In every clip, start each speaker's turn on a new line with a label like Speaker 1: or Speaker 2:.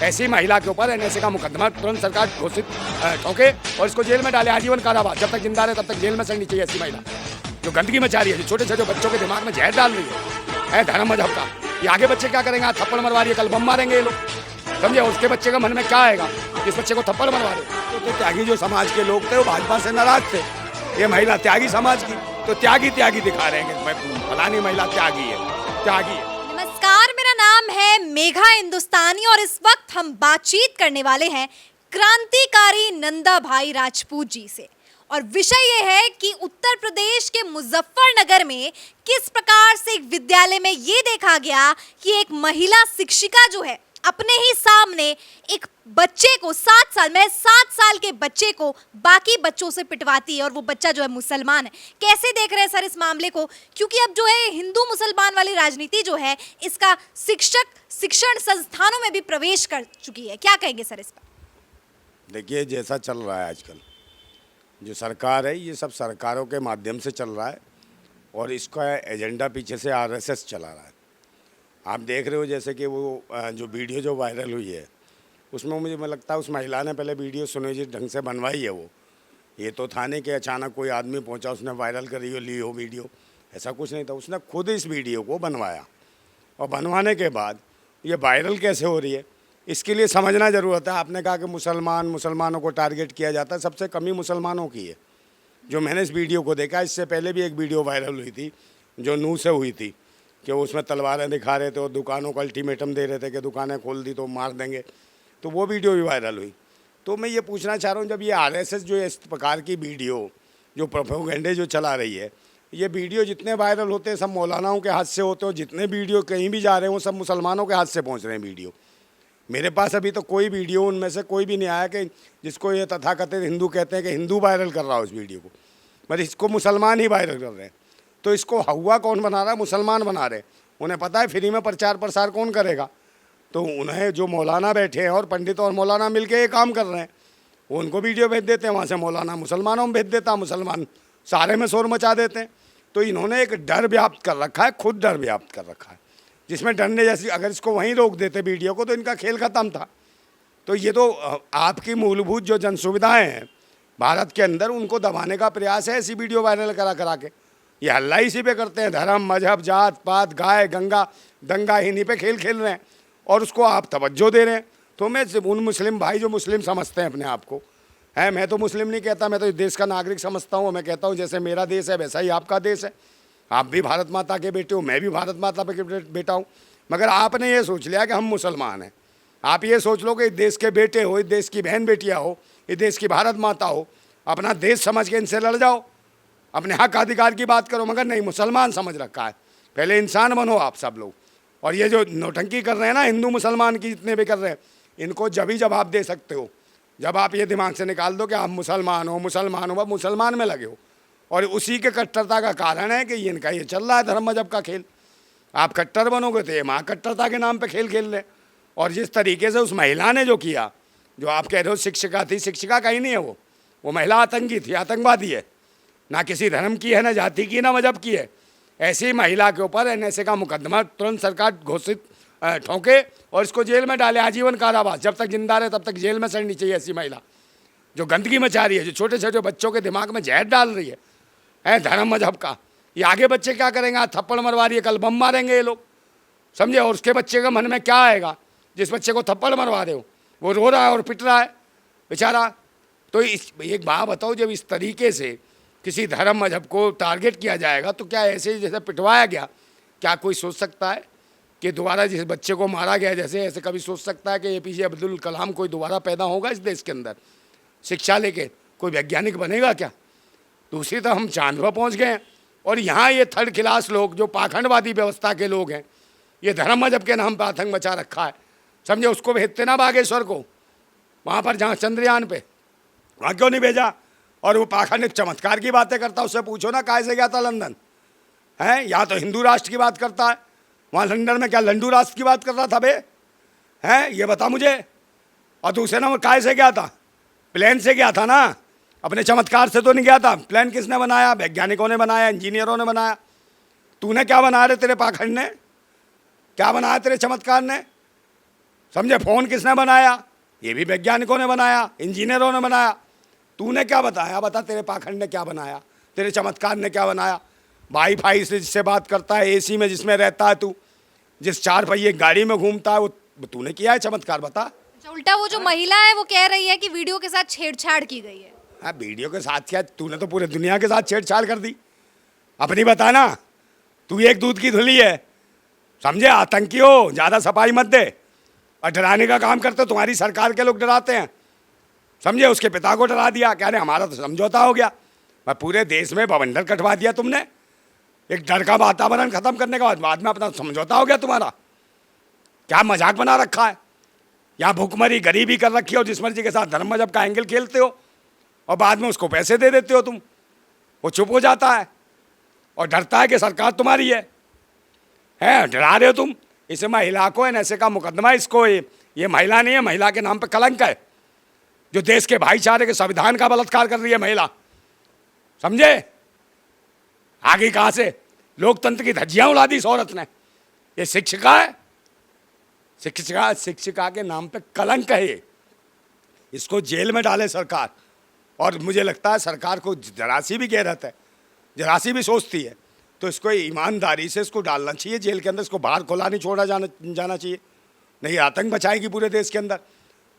Speaker 1: ऐसी महिला के ऊपर एनएसए का मुकदमा तुरंत सरकार घोषित ठोके और इसको जेल में डाले, आजीवन कारावास। जब तक जिंदा रहे तब तक जेल में सड़नी चाहिए ऐसी महिला जो गंदगी मचा रही है, जो छोटे छोटे बच्चों के दिमाग में जहर डाल रही है धर्म मजहब का। ये आगे बच्चे क्या करेंगे? आज थप्पड़ मरवा रही है, कल बम मारेंगे ये लोग, समझे? उसके बच्चे का मन में क्या आएगा इस बच्चे को थप्पड़ मरवा रहे? तो त्यागी जो समाज के लोग थे वो भाजपा से नाराज थे। ये महिला त्यागी समाज की, तो त्यागी त्यागी दिखा रहे हैं, फलानी महिला त्यागी है, त्यागी है।
Speaker 2: नमस्कार, मेरा नाम है मेघा हिंदुस्तानी और इस वक्त हम बातचीत करने वाले हैं क्रांतिकारी नंदा भाई राजपूत जी से। और विषय यह है कि उत्तर प्रदेश के मुजफ्फरनगर में किस प्रकार से एक विद्यालय में ये देखा गया कि एक महिला शिक्षिका जो है अपने ही सामने एक बच्चे को 7 साल के बच्चे को बाकी बच्चों से पिटवाती है, और वो बच्चा जो है मुसलमान है। कैसे देख रहे हैं सर इस मामले को? क्योंकि अब जो है हिंदू मुसलमान वाली राजनीति जो है इसका शिक्षण संस्थानों में भी प्रवेश कर चुकी है। क्या कहेंगे सर इस पर?
Speaker 1: देखिए, जैसा चल रहा है आजकल जो सरकार है, ये सब सरकारों के माध्यम से चल रहा है और इसका एजेंडा पीछे से आरएसएस चला रहा है। आप देख रहे हो जैसे कि वो जो वीडियो जो वायरल हुई है उसमें मुझे लगता है उस महिला ने पहले वीडियो सुनियोजित ढंग से बनवाई है। वो ये तो था नहीं कि अचानक कोई आदमी पहुंचा उसने वायरल करी हो ली हो वीडियो, ऐसा कुछ नहीं था। उसने खुद इस वीडियो को बनवाया और बनवाने के बाद ये वायरल कैसे हो रही है इसके लिए समझना ज़रूरत है। आपने कहा कि मुसलमानों को टारगेट किया जाता है, सबसे कमी मुसलमानों की है। जो मैंने इस वीडियो को देखा, इससे पहले भी एक वीडियो वायरल हुई थी जो नूह से हुई थी कि उसमें तलवारें दिखा रहे थे और दुकानों को अल्टीमेटम दे रहे थे कि दुकानें खोल दी तो मार देंगे, तो वो वीडियो भी वायरल हुई। तो मैं ये पूछना चाह रहा हूँ, जब ये आरएसएस जो इस प्रकार की वीडियो जो प्रोपेगेंडे जो चला रही है, ये वीडियो जितने वायरल होते हैं सब मौलानाओं के हाथ से होते हो, जितने वीडियो कहीं भी जा रहे हैं वो सब मुसलमानों के हाथ से पहुँच रहे हैं वीडियो। मेरे पास अभी तो कोई वीडियो उनमें से कोई भी नहीं आया कि जिसको ये तथाकथित हिंदू कहते हैं कि हिंदू वायरल कर रहा हो इस वीडियो को, पर इसको मुसलमान ही वायरल कर रहे हैं। तो इसको हवा कौन बना रहा है? मुसलमान बना रहे। उन्हें पता है फ्री में प्रचार प्रसार कौन करेगा, तो उन्हें जो मौलाना बैठे हैं और पंडित और मौलाना मिलके ये काम कर रहे हैं, वो उनको वीडियो भेज देते हैं, वहाँ से मौलाना मुसलमानों में भेज देता, मुसलमान सारे में शोर मचा देते हैं। तो इन्होंने एक डर व्याप्त कर रखा है, खुद डर व्याप्त कर रखा है, जिसमें डरने जैसी, अगर इसको वहीं रोक देते वीडियो को तो इनका खेल ख़त्म था। तो ये तो आपकी मूलभूत जो जन सुविधाएँ हैं भारत के अंदर उनको दबाने का प्रयास है ऐसी वीडियो वायरल करा के। ये हल्ला इसी पे करते हैं, धर्म मजहब जात पात गाय गंगा दंगा इन्हीं पे खेल खेल रहे हैं और उसको आप तवज्जो दे रहे हैं। तो मैं उन मुस्लिम भाई जो मुस्लिम समझते हैं अपने आप को, है, मैं तो मुस्लिम नहीं कहता, मैं तो इस देश का नागरिक समझता हूँ। मैं कहता हूँ जैसे मेरा देश है वैसा ही आपका देश है, आप भी भारत माता के बेटे हो, मैं भी भारत माता के बेटा हूँ। मगर आपने ये सोच लिया कि हम मुसलमान हैं। आप ये सोच लो कि इस देश के बेटे हो, इस देश की बहन बेटियाँ हो, इस देश की भारत माता हो, अपना देश समझ के इनसे लड़ जाओ, अपने हक अधिकार की बात करो। मगर नहीं, मुसलमान समझ रखा है, पहले इंसान बनो आप सब लोग। और ये जो नौटंकी कर रहे हैं ना हिंदू मुसलमान की जितने भी कर रहे हैं, इनको जब ही जवाब दे सकते हो जब आप ये दिमाग से निकाल दो कि आप मुसलमान हो, आप मुसलमान में लगे हो। और उसी के कट्टरता का कारण है कि इनका ये चल रहा है धर्म मजहब का खेल। आप कट्टर बनोगे तो ये माँ कट्टरता के नाम पर खेल खेल रहे। और जिस तरीके से उस महिला ने जो किया, जो आप कह रहे हो शिक्षिका थी, शिक्षिका कहीं नहीं है, वो महिला आतंकी थी, आतंकवादी है, ना किसी धर्म की है, ना जाति की, ना मजहब की है। ऐसी महिला के ऊपर एनएसए का मुकदमा तुरंत सरकार घोषित ठोके और इसको जेल में डाले, आजीवन कारावास। जब तक जिंदा रहे तब तक जेल में सड़नी चाहिए ऐसी महिला जो गंदगी मचा रही है, जो छोटे छोटे बच्चों के दिमाग में जहर डाल रही है धर्म मजहब का। ये आगे बच्चे क्या करेंगे? आज थप्पड़ मरवा रही है, कल बम मारेंगे ये लोग, समझे? और उसके बच्चे का मन में क्या आएगा जिस बच्चे को थप्पड़ मरवा रहे हो? वो रो रहा है और पिट रहा है बेचारा। तो एक बात बताओ, जब इस तरीके से किसी धर्म मजहब को टारगेट किया जाएगा तो क्या ऐसे जैसे पिटवाया गया, क्या कोई सोच सकता है कि दोबारा जिस बच्चे को मारा गया जैसे, ऐसे कभी सोच सकता है कि एपीजे अब्दुल कलाम कोई दोबारा पैदा होगा इस देश के अंदर शिक्षा लेके? कोई वैज्ञानिक बनेगा क्या? दूसरी तरफ हम चांद पर पहुँच गए हैं और यहाँ ये थर्ड क्लास लोग जो पाखंडवादी व्यवस्था के लोग हैं, ये धर्म मजहब के नाम पर आतंक मचा रखा है, समझे? उसको भेजते ना बागेश्वर को, वहाँ पर जहाँ चंद्रयान पे, वहाँ क्यों नहीं भेजा? और वो पाखंड चमत्कार की बातें करता, उससे पूछो ना काहे से गया था लंदन, है? यहाँ तो हिंदू राष्ट्र की बात करता है, वहाँ लंदन में क्या लंडू राष्ट्र की बात कर रहा था बे, है? ये बता मुझे। और दूसरे नंबर काहे से गया था? प्लेन से गया था ना, अपने चमत्कार से तो नहीं गया था। प्लेन किसने बनाया? वैज्ञानिकों ने बनाया, इंजीनियरों ने बनाया। तूने क्या बनाया रे? तेरे पाखंड ने क्या बनाया? तेरे चमत्कार ने, समझे? फ़ोन किसने बनाया? ये भी वैज्ञानिकों ने बनाया, इंजीनियरों ने बनाया। तूने क्या बताया? बता, तेरे पाखंड ने क्या बनाया, तेरे चमत्कार ने क्या बनाया? वाईफाई से जिससे बात करता है, एसी में जिसमें रहता है तू, जिस 4 पहिए गाड़ी में घूमता है, वो तूने किया है चमत्कार? बता।
Speaker 2: अच्छा, उल्टा वो जो महिला है वो कह रही है कि वीडियो के साथ छेड़छाड़ की गई है।
Speaker 1: हाँ, वीडियो के साथ क्या? तूने तो पूरे दुनिया के साथ छेड़छाड़ कर दी। अपनी बता ना, तू एक दूध की धुली है, समझे? आतंकी हो, ज़्यादा सफाई मत दे। और डराने का काम करते, तुम्हारी सरकार के लोग डराते हैं, समझे? उसके पिता को डरा दिया, कह रहे हमारा तो समझौता हो गया। मैं पूरे देश में बवंडर कटवा दिया तुमने, एक डर का वातावरण खत्म करने के बाद में अपना समझौता हो गया तुम्हारा। क्या मजाक बना रखा है? यहाँ भूखमरी गरीबी कर रखी हो, जिस मर्जी के साथ धर्म मजहब का एंगल खेलते हो, और बाद में उसको पैसे दे देते हो तुम। वो चुप हो जाता है और डरता है कि सरकार तुम्हारी है। डरा रहे हो तुम। इस महिला को ऐसे का मुकदमा, इसको ये महिला नहीं है, महिला के नाम पे कलंक है। जो देश के भाईचारे के संविधान का बलात्कार कर रही है महिला, समझे? आगे कहां से लोकतंत्र की धज्जियां उड़ा दी इस औरत ने। ये शिक्षिका है, शिक्षिका के नाम पे कलंक है ये। इसको जेल में डाले सरकार। और मुझे लगता है सरकार को जरा सी भी गैरत है, जरा सी भी सोचती है, तो इसको ईमानदारी से इसको डालना चाहिए जेल के अंदर। इसको बाहर खुला नहीं छोड़ा जाना चाहिए, नहीं आतंक बचाएगी पूरे देश के अंदर।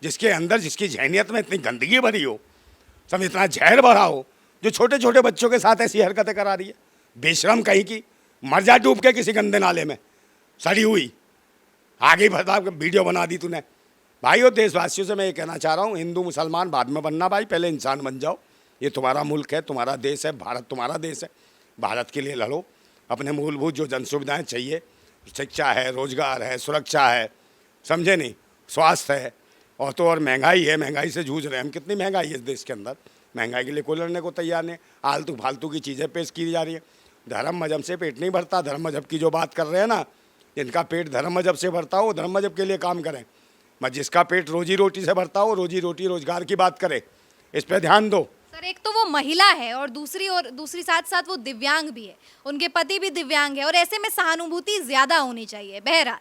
Speaker 1: जिसके अंदर, जिसकी जहनियत में इतनी गंदगी भरी हो, सब इतना जहर भरा हो, जो छोटे छोटे बच्चों के साथ ऐसी हरकतें करा रही है। बेशरम कहीं की, मर जा डूब के किसी गंदे नाले में सड़ी हुई। आगे बता, वीडियो बना दी तूने। भाइयों, देशवासियों से मैं ये कहना चाह रहा हूँ, हिंदू मुसलमान बाद में बनना भाई, पहले इंसान बन जाओ। ये तुम्हारा मुल्क है, तुम्हारा देश है, भारत तुम्हारा देश है। भारत के लिए लड़ो। अपने मूलभूत जो जन सुविधाएँ चाहिए, शिक्षा है, रोजगार है, सुरक्षा है, समझे नहीं, स्वास्थ्य है, और तो और महंगाई है। महंगाई से जूझ रहे हैं हम। कितनी महंगाई है इस देश के अंदर, महंगाई के लिए कोई लड़ने को तैयार नहीं। आलतू फालतू की चीज़ें पेश की जा रही हैं। धर्म मजहब से पेट नहीं भरता। धर्म मजहब की जो बात कर रहे हैं ना, जिनका पेट धर्म मजहब से भरता हो, धर्म मजहब के लिए काम करें। मैं जिसका पेट रोजी रोटी से भरता हो, रोजी रोटी रोजगार की बात करे, इस पर ध्यान दो।
Speaker 2: सर, एक तो वो महिला है और दूसरी साथ साथ वो दिव्यांग भी है, उनके पति भी दिव्यांग है, और ऐसे में सहानुभूति ज्यादा होनी चाहिए। बहरहाल,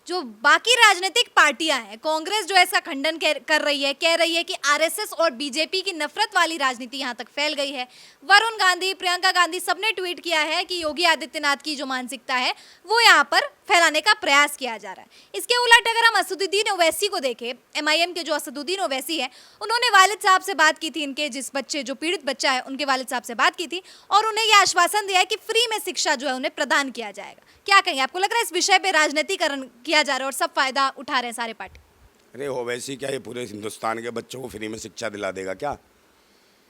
Speaker 2: जो बाकी राजनीतिक पार्टियां हैं, कांग्रेस जो ऐसा खंडन कर रही है, कह रही है कि आरएसएस और बीजेपी की नफरत वाली राजनीति यहां तक फैल गई है। वरुण गांधी, प्रियंका गांधी सबने ट्वीट किया है कि योगी आदित्यनाथ की जो मानसिकता है वो यहां पर फैलाने का प्रयास किया जा रहा है। इसके उलट अगर हम असदुद्दीन ओवैसी को देखें, एमआईएम के जो असदुद्दीन ओवैसी है, उन्होंने वालिद साहब से बात की थी। इनके जिस बच्चे, जो पीड़ित बच्चा है, उनके वालिद साहब से बात की थी और उन्हें यह आश्वासन दिया है कि फ्री में शिक्षा जो है उन्हें प्रदान किया जाएगा। क्या कहेंगे? आपको लग रहा है इस विषय पे राजनीतिकरण किया जा रहा है और सब फायदा उठा रहे हैं सारे पार्टी?
Speaker 1: अरे ओवैसी क्या ये पूरे हिंदुस्तान के बच्चों को फ्री में शिक्षा दिला देगा क्या?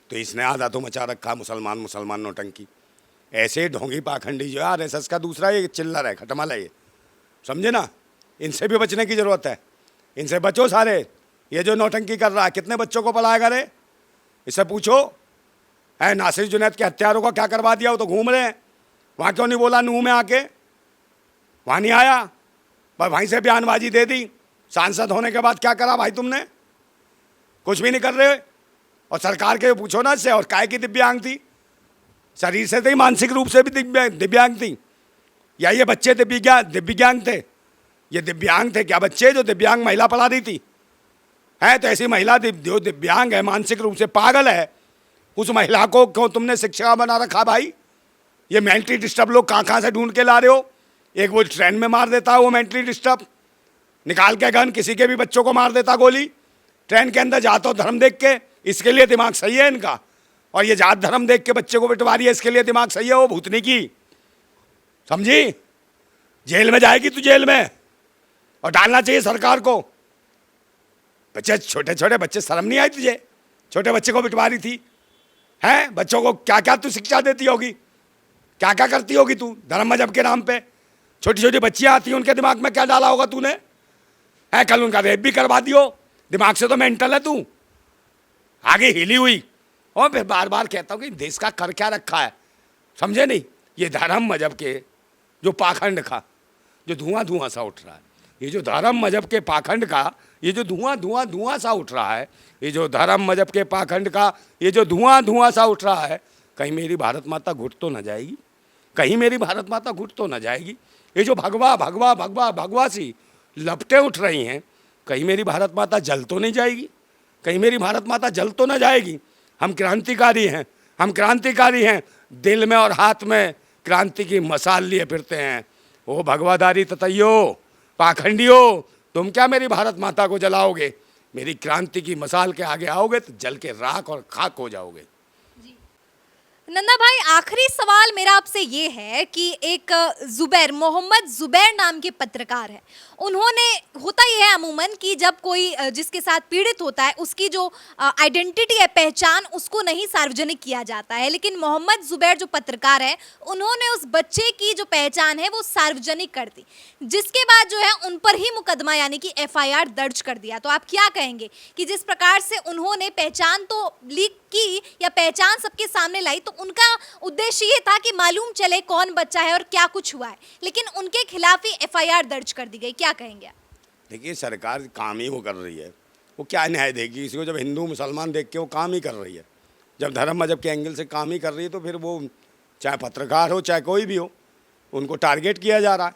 Speaker 1: तो इसने आधा तो मचा रखा मुसलमान नौटंकी। ऐसे ढोंगी पाखंडी जो है आरएसएस का दूसरा ये चिल्लर है, खटमल है ये, समझे ना? इनसे भी बचने की ज़रूरत है। इनसे बचो सारे। ये जो नौटंकी कर रहा है, कितने बच्चों को पढ़ाएगा रे? इससे पूछो। है नासिर जुनैद के हत्यारों का क्या करवा दिया? वो तो घूम रहे हैं। वहाँ क्यों नहीं बोला? नूह में आके वहाँ नहीं आया, पर वहीं से बयानबाजी दे दी। सांसद होने के बाद क्या करा भाई तुमने? कुछ भी नहीं कर रहे। और सरकार के पूछो ना इससे, और काय की दिव्यांग थी? शरीर से थी, मानसिक रूप से भी दिव्यांग थी? या ये बच्चे दिव्यांग थे? ये दिव्यांग थे क्या बच्चे जो दिव्यांग महिला पढ़ा रही थी? है तो ऐसी महिला जो दिव्यांग है, मानसिक रूप से पागल है, उस महिला को क्यों तुमने शिक्षिका बना रखा भाई? ये मेंटली डिस्टर्ब लोग कहाँ से ढूंढ के ला रहे हो? एक वो ट्रेन में मार देता है, वो मेंटली डिस्टर्ब निकाल के गन किसी के भी बच्चों को मार देता गोली ट्रेन के अंदर, जाता हो धर्म देख के। इसके लिए दिमाग सही है इनका। और ये जात धर्म देख के बच्चे को पिटवा रही है, इसके लिए दिमाग सही है वो भूतनी की, समझी? जेल में जाएगी तू, जेल में। और डालना चाहिए सरकार को। बच्चे, छोटे छोटे बच्चे, शर्म नहीं आई तुझे? छोटे बच्चे को पिटवा रही थी, हैं? बच्चों को क्या क्या तू शिक्षा देती होगी, क्या क्या करती होगी तू धर्म मजहब के नाम पे? छोटी छोटी बच्चियां आती हैं, उनके दिमाग में क्या डाला होगा तूने? है कल उनका रेप भी करवा दियो। दिमाग से तो मेंटल है तू, आगे हिली हुई। और फिर बार बार कहता हूँ कि देश का कर क्या रखा है, समझे नहीं? ये धर्म मजहब के जो पाखंड का जो धुआं सा उठ रहा है, ये जो धर्म मजहब के पाखंड का ये जो धुआं सा उठ रहा है, ये जो धर्म मजहब के पाखंड का ये जो धुआं सा उठ रहा है, कहीं मेरी भारत माता घुट तो न जाएगी? कहीं मेरी भारत माता घुट तो न जाएगी? ये जो भगवा सी लपटें उठ रही हैं, कहीं मेरी भारत माता जल तो नहीं जाएगी, कहीं मेरी भारत माता जल तो ना जाएगी। हम क्रांतिकारी हैं, हम क्रांतिकारी हैं, दिल में और हाथ में क्रांति की मसाल लिए फिरते हैं। ओ भगवाधारी ततैयो, पाखंडियो, तुम क्या मेरी भारत माता को जलाओगे? मेरी क्रांति की मसाल के आगे आओगे तो जल के राख और खाक हो जाओगे।
Speaker 2: नंदा भाई, आखिरी सवाल मेरा आपसे ये है कि एक जुबैर, मोहम्मद जुबैर नाम के पत्रकार है, उन्होंने, होता ये है अमूमन कि जब कोई जिसके साथ पीड़ित होता है उसकी जो आइडेंटिटी है, पहचान, उसको नहीं सार्वजनिक किया जाता है, लेकिन मोहम्मद जुबैर जो पत्रकार है उन्होंने उस बच्चे की जो पहचान है वो सार्वजनिक कर दी, जिसके बाद जो है उन पर ही मुकदमा यानी कि FIR दर्ज कर दिया। तो आप क्या कहेंगे कि जिस प्रकार से उन्होंने पहचान तो लीक की या पहचान सबके सामने लाई, तो उनका उद्देश्य ये था कि मालूम चले कौन बच्चा है और क्या कुछ हुआ है, लेकिन उनके खिलाफ ही FIR दर्ज कर दी गई, क्या कहेंगे आप?
Speaker 1: देखिए, सरकार काम ही वो कर रही है, वो क्या न्याय देगी इसको? जब हिंदू मुसलमान देख के वो काम ही कर रही है, जब धर्म मजहब के एंगल से काम ही कर रही है, तो फिर वो चाहे पत्रकार हो चाहे कोई भी हो, उनको टारगेट किया जा रहा है।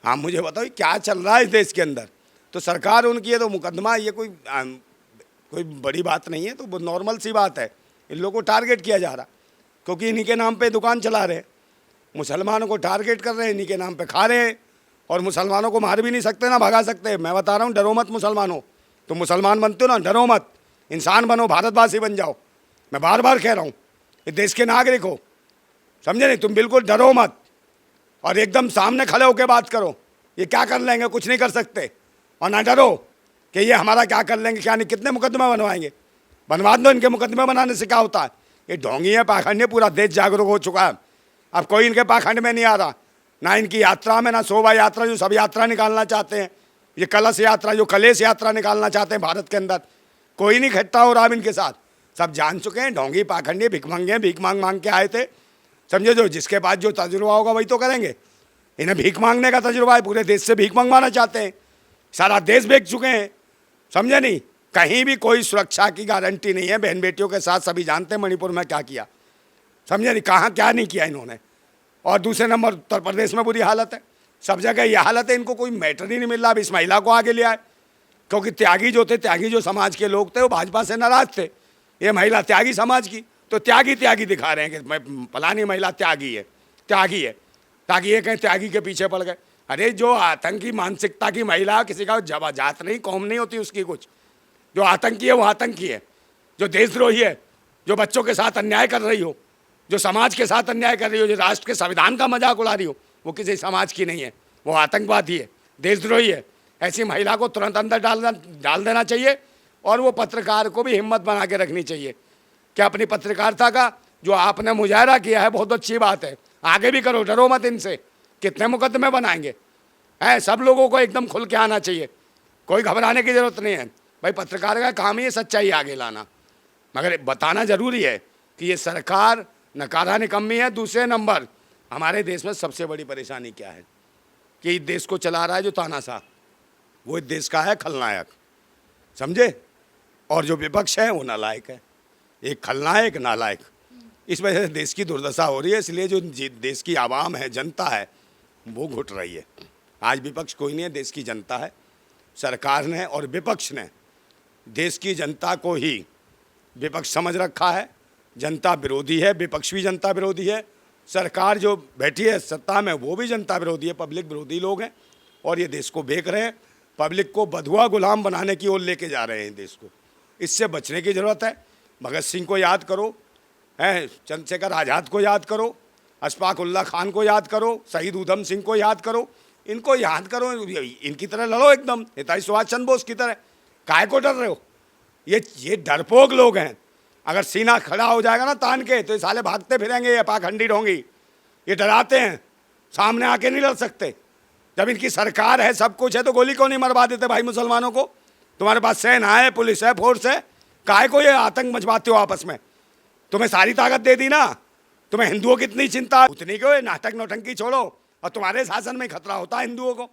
Speaker 1: हाँ, मुझे बताओ क्या चल रहा है इस देश के अंदर? तो सरकार उनकी है तो मुकदमा, ये कोई बड़ी बात नहीं है, तो वो नॉर्मल सी बात है। इन लोगों को टारगेट किया जा रहा, क्योंकि इन्हीं के नाम पे दुकान चला रहे हैं, मुसलमानों को टारगेट कर रहे हैं, इन्हीं के नाम पे खा रहे हैं, और मुसलमानों को मार भी नहीं सकते ना भगा सकते। मैं बता रहा हूँ, डरो मत मुसलमानों, तुम मुसलमान बनते हो ना, डरो मत, इंसान बनो, भारतवासी बन जाओ। मैं बार बार कह रहा हूँ, इस देश के नागरिक हो, समझे नहीं? तुम बिल्कुल डरो मत और एकदम सामने खड़े होकर बात करो। ये क्या कर लेंगे? कुछ नहीं कर सकते। और ना डरो कि ये हमारा क्या कर लेंगे, क्या नहीं। कितने मुकदमे बनवाएंगे? बनवा दो, इनके मुकदमे बनाने से क्या होता है? ये ढोंगी है, पाखंड है, पूरा देश जागरूक हो चुका है। अब कोई इनके पाखंड में नहीं आ रहा, ना इनकी यात्रा में, ना शोभा यात्रा, जो सब यात्रा निकालना चाहते हैं, ये कलश यात्रा, जो कलेश यात्रा निकालना चाहते हैं भारत के अंदर, कोई नहीं खट्टा हो रहा अब इनके साथ। सब जान चुके हैं, ढोंगी पाखंडी भिखमंगे, भीख मांग मांग के आए थे, समझे? जो जिसके पास जो तजुर्बा होगा वही तो करेंगे। इन्हें भीख मांगने का तजुर्बा है, पूरे देश से भीख मंगवाना चाहते हैं, सारा देश बेच चुके हैं, समझे नहीं? कहीं भी कोई सुरक्षा की गारंटी नहीं है। बहन बेटियों के साथ सभी जानते हैं मणिपुर में क्या किया, समझे नहीं? कहाँ क्या नहीं किया इन्होंने। और दूसरे नंबर उत्तर प्रदेश में बुरी हालत है, सब जगह यह हालत है, इनको कोई मैटर ही नहीं मिल रहा। अब इस महिला को आगे ले आए, क्योंकि त्यागी जो थे, त्यागी जो समाज के लोग थे, वो भाजपा से नाराज थे। ये महिला त्यागी समाज की, तो त्यागी त्यागी दिखा रहे हैं कि मैं फलानी महिला त्यागी है, त्यागी है, ताकि ये कहें त्यागी के पीछे पड़ गए। अरे जो आतंकी मानसिकता की महिला, किसी का जात नहीं, कौम नहीं होती उसकी कुछ, जो आतंकी है वो आतंकी है, जो देशद्रोही है, जो बच्चों के साथ अन्याय कर रही हो, जो समाज के साथ अन्याय कर रही हो, जो राष्ट्र के संविधान का मजाक उड़ा रही हो, वो किसी समाज की नहीं है, वो आतंकवादी है, देशद्रोही है। ऐसी महिला को तुरंत अंदर डाल देना चाहिए, और वो पत्रकार को भी हिम्मत बना के रखनी चाहिए कि अपनी पत्रकारिता का जो आपने मुजाहरा किया है बहुत अच्छी बात है, आगे भी करो, डरो मत इनसे। कितने मुकदमे बनाएंगे? है, सब लोगों को एकदम खुल के आना चाहिए, कोई घबराने की जरूरत नहीं है। भाई, पत्रकार का काम ही है सच्चाई आगे लाना, मगर बताना जरूरी है कि ये सरकार नकारा निकम्मी है। दूसरे नंबर, हमारे देश में सबसे बड़ी परेशानी क्या है कि इस देश को चला रहा है जो तानाशाह, वो इस देश का है खलनायक, समझे? और जो विपक्ष है वो नालायक है, एक खलनायक, नालायक। इस वजह से देश की दुर्दशा हो रही है, इसलिए जो देश की आवाम है, जनता है, वो घुट रही है। आज विपक्ष कोई नहीं है, देश की जनता है। सरकार ने और विपक्ष ने देश की जनता को ही विपक्ष समझ रखा है। जनता विरोधी है, विपक्ष भी जनता विरोधी है, सरकार जो बैठी है सत्ता में वो भी जनता विरोधी है, पब्लिक विरोधी लोग हैं, और ये देश को बेच रहे हैं, पब्लिक को बधुआ गुलाम बनाने की ओर लेके जा रहे हैं देश को। इससे बचने की ज़रूरत है। भगत सिंह को याद करो, हैं, चंद्रशेखर आज़ाद को याद करो, अशफाक उल्ला खान को याद करो, शहीद उधम सिंह को याद करो, इनको याद करो, इनकी तरह लड़ो एकदम, नेताजी सुभाष चंद्र बोस की तरह। काहे को डर रहे हो? ये डरपोक लोग हैं। अगर सीना खड़ा हो जाएगा ना तान के, तो ये साले भागते फिरेंगे, ये पाखंडी ढोंगी, ये डराते हैं, सामने आके नहीं लड़ सकते। जब इनकी सरकार है, सब कुछ है, तो गोली क्यों नहीं मरवा देते भाई मुसलमानों को? तुम्हारे पास सेना है, पुलिस है, फोर्स है, काहे को ये आतंक मचवाते हो आपस में? तुम्हें सारी ताकत दे दी ना, तुम्हें हिंदुओं की इतनी चिंता, उतनी क्यों? ये नाटक नौटंकी छोड़ो, और तुम्हारे शासन में खतरा होता है हिंदुओं को।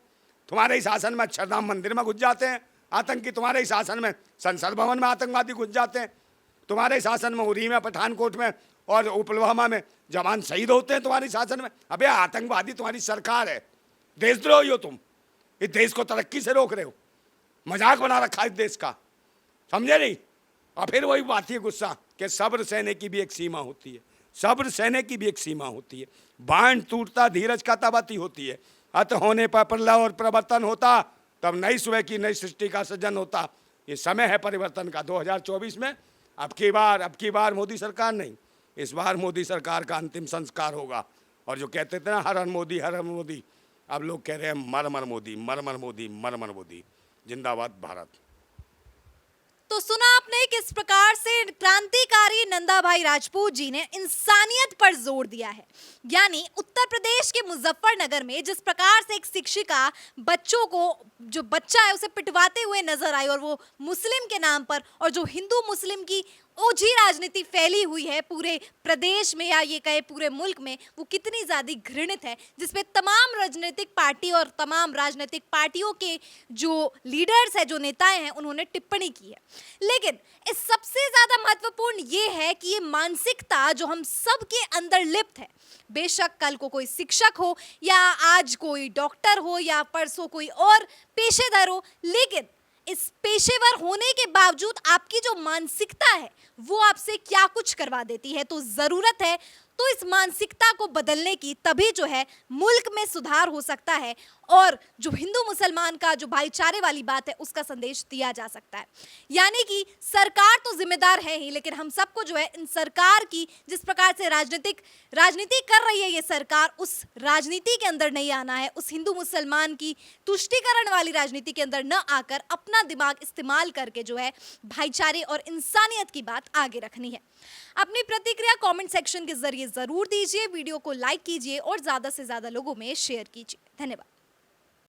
Speaker 1: तुम्हारे ही शासन में अक्षरधाम मंदिर में घुस जाते हैं आतंकी, तुम्हारे ही शासन में संसद भवन में आतंकवादी घुस जाते हैं, तुम्हारे शासन में उरी में, पठानकोट में और पुलवामा में जवान शहीद होते हैं तुम्हारी शासन में। अबे आतंकवादी तुम्हारी सरकार है, देशद्रोही हो तुम, इस देश को तरक्की से रोक रहे हो, मजाक बना रखा है इस देश का, समझे नहीं। और फिर वही बात है गुस्सा कि सब्र सहने की भी एक सीमा होती है, सब्र सहने की भी एक सीमा होती है। बाण टूटता धीरज का तबती होती है, अत होने पर प्रलय और प्रवर्तन होता, तब नई सुबह की नई सृष्टि का सृजन होता। ये समय है परिवर्तन का 2024 में। अब की बार मोदी सरकार नहीं, इस बार मोदी सरकार का अंतिम संस्कार होगा। और जो कहते थे ना हर हर मोदी, अब लोग कह रहे हैं मर मर मोदी, मर मर मोदी, मर मर मोदी। जिंदाबाद भारत।
Speaker 2: तो सुना आपने किस प्रकार से क्रांतिकारी नंदा भाई राजपूत जी ने इंसानियत पर जोर दिया है। यानी उत्तर प्रदेश के मुजफ्फरनगर में जिस प्रकार से एक शिक्षिका बच्चों को, जो बच्चा है उसे पिटवाते हुए नजर आई, और वो मुस्लिम के नाम पर, और जो हिंदू मुस्लिम की ओझी राजनीति फैली हुई है पूरे प्रदेश में या ये कहे पूरे मुल्क में, वो कितनी ज्यादा घृणित है, जिसपे तमाम राजनीतिक पार्टी और तमाम राजनीतिक पार्टियों के जो लीडर्स हैं, जो नेताएं हैं, उन्होंने टिप्पणी की है। लेकिन इस सबसे ज्यादा महत्वपूर्ण ये है कि ये मानसिकता जो हम सब के अंदर लिप्त है, बेशक कल को कोई शिक्षक हो या आज कोई डॉक्टर हो या परसों कोई और पेशेदार हो, लेकिन इस पेशेवर होने के बावजूद आपकी जो मानसिकता है वो आपसे क्या कुछ करवा देती है। तो जरूरत है तो इस मानसिकता को बदलने की, तभी जो है मुल्क में सुधार हो सकता है और जो हिंदू मुसलमान का जो भाईचारे वाली बात है उसका संदेश दिया जा सकता है। यानी कि सरकार तो जिम्मेदार है ही, लेकिन हम सबको जो है इन सरकार की जिस प्रकार से राजनीति कर रही है ये सरकार, उस राजनीति के अंदर नहीं आना है, उस हिंदू मुसलमान की तुष्टीकरण वाली राजनीति के अंदर न आकर अपना दिमाग इस्तेमाल करके जो है भाईचारे और इंसानियत की बात आगे रखनी है। अपनी प्रतिक्रिया कमेंट सेक्शन के जरिए जरूर दीजिए, वीडियो को लाइक कीजिए और ज्यादा से ज्यादा लोगों में शेयर कीजिए। धन्यवाद।